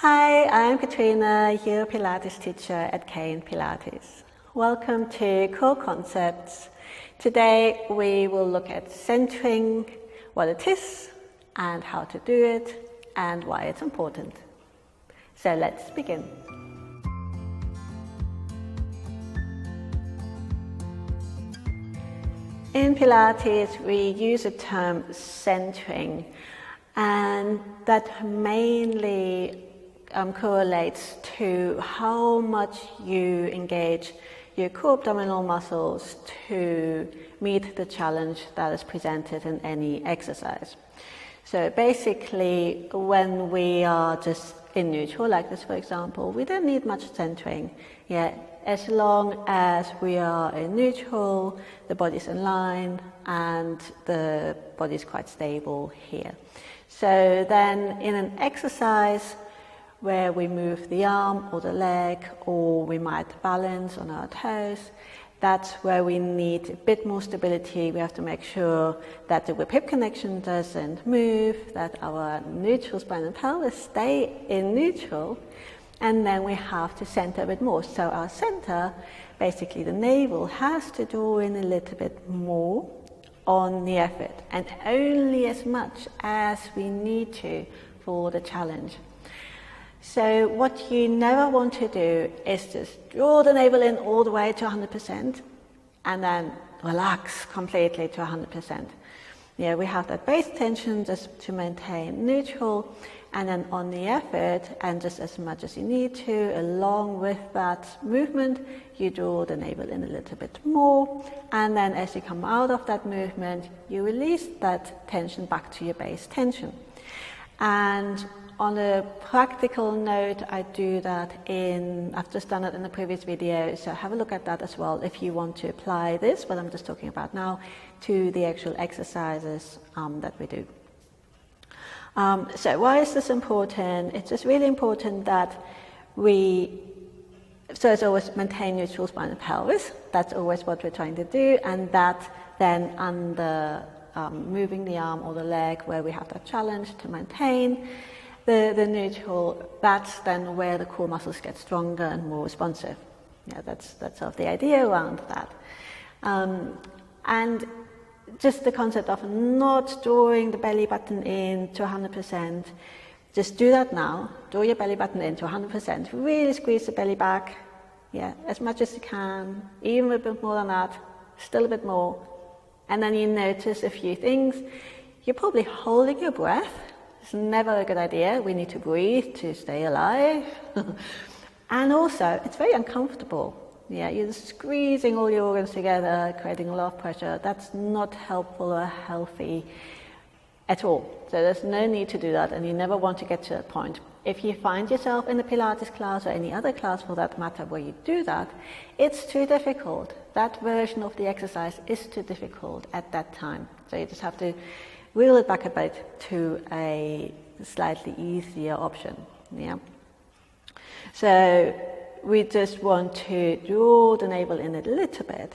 Hi, I'm Katrina, your Pilates teacher at Pilates. Welcome to Core Concepts. Today we will look at centering, what it is and how to do it and why it's important. So let's begin. In Pilates we use the term centering, and that mainly correlates to how much you engage your core abdominal muscles to meet the challenge that is presented in any exercise. So basically, when we are just in neutral, like this for example, we don't need much centering. As long as we are in neutral, the body's in line and the body's quite stable here. So then in an exercise where we move the arm or the leg, or we might balance on our toes, that's where we need a bit more stability. We have to make sure that the whip-hip connection doesn't move, that our neutral spine and pelvis stay in neutral, and then we have to center a bit more. So our center, basically the navel, has to draw in a little bit more on the effort, and only as much as we need to for the challenge. So what you never want to do is just draw the navel in all the way to 100% and then relax completely to 100%. We have that base tension just to maintain neutral, and then on the effort, and just as much as you need to, along with that movement, you draw the navel in a little bit more, and then as you come out of that movement, you release that tension back to your base tension. And on a practical note, I do that I've just done it in the previous video, so have a look at that as well if you want to apply this, what I'm just talking about now, to the actual exercises that we do. So why is this important? It's just really important that so it's always maintain neutral spine and pelvis. That's always what we're trying to do, and that then under moving the arm or the leg where we have that challenge to maintain the neutral, that's then where the core muscles get stronger and more responsive. That's sort of the idea around that. And just the concept of not drawing the belly button in to 100%, just do that now. Draw your belly button in to 100%. Really squeeze the belly back, as much as you can, even a bit more than that, still a bit more. And then you notice a few things. You're probably holding your breath. It's never a good idea. We need to breathe to stay alive. And also, it's very uncomfortable. You're squeezing all your organs together, creating a lot of pressure. That's not helpful or healthy at all. So there's no need to do that, and you never want to get to that point. If you find yourself in a Pilates class or any other class for that matter where you do that, it's too difficult. That version of the exercise is too difficult at that time. So you just have to wheel it back a bit to a slightly easier option. So we just want to draw the navel in a little bit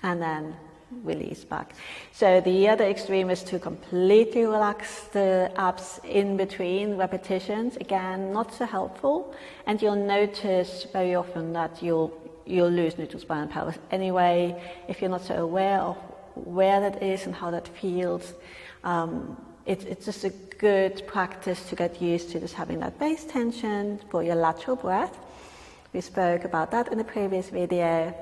and then release back. So the other extreme is to completely relax the abs in between repetitions. Again, not so helpful, and you'll notice very often that you'll lose neutral spine and pelvis anyway if you're not so aware of where that is and how that feels. It's just a good practice to get used to just having that base tension for your lateral breath. We spoke about that in the previous video,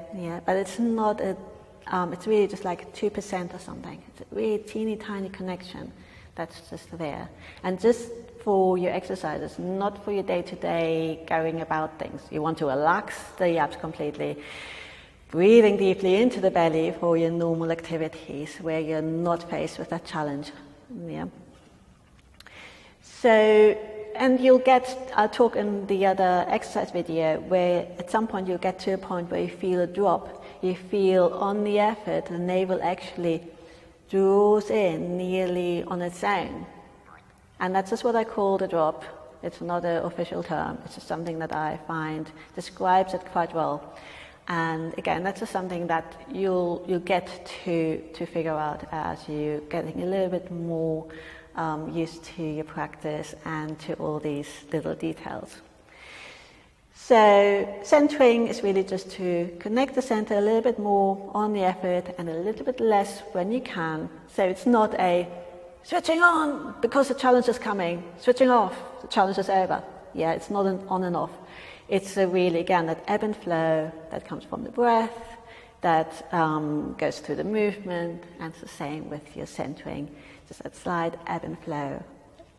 but it's not it's really just like 2% or something. It's a really teeny tiny connection that's just there. And just for your exercises, not for your day-to-day going about things. You want to relax the abs completely, breathing deeply into the belly for your normal activities where you're not faced with that challenge. So, and I'll talk in the other exercise video where at some point you'll get to a point where you feel a drop. You feel on the effort the navel actually draws in nearly on its own. And that's just what I call the drop. It's not an official term. It's just something that I find describes it quite well. And again, that's just something that you'll get to figure out as you're getting a little bit more use to your practice and to all these little details. So centering is really just to connect the center a little bit more on the effort and a little bit less when you can. So it's not a switching on because the challenge is coming, switching off, the challenge is over. Yeah, it's not an on and off. It's really, again, that ebb and flow that comes from the breath, that goes through the movement, and it's the same with your centering. Just that slight ebb and flow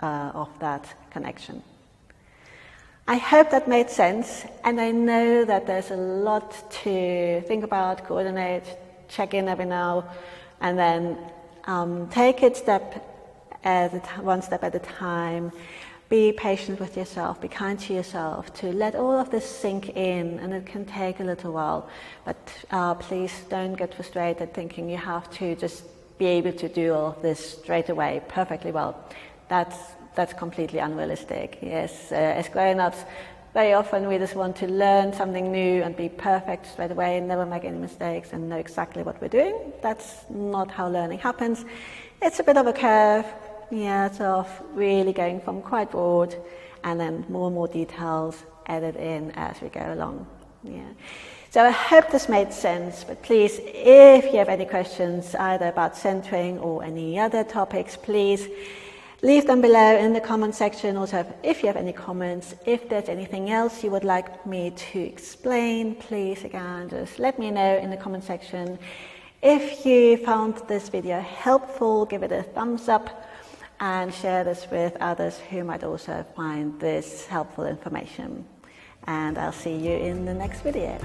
of that connection. I hope that made sense, and I know that there's a lot to think about, coordinate, check in every now, and then take it one step at a time. Be patient with yourself, be kind to yourself, to let all of this sink in, and it can take a little while. But please don't get frustrated thinking you have to just be able to do all of this straight away perfectly well. That's completely unrealistic. Yes, as grown-ups, very often we just want to learn something new and be perfect straight away and never make any mistakes and know exactly what we're doing. That's not how learning happens. It's a bit of a curve, of really going from quite broad and then more and more details added in as we go along. Yeah. So I hope this made sense, but please, if you have any questions either about centering or any other topics, please leave them below in the comment section. Also, if you have any comments, if there's anything else you would like me to explain, please, again, just let me know in the comment section. If you found this video helpful, give it a thumbs up and share this with others who might also find this helpful information. And I'll see you in the next video.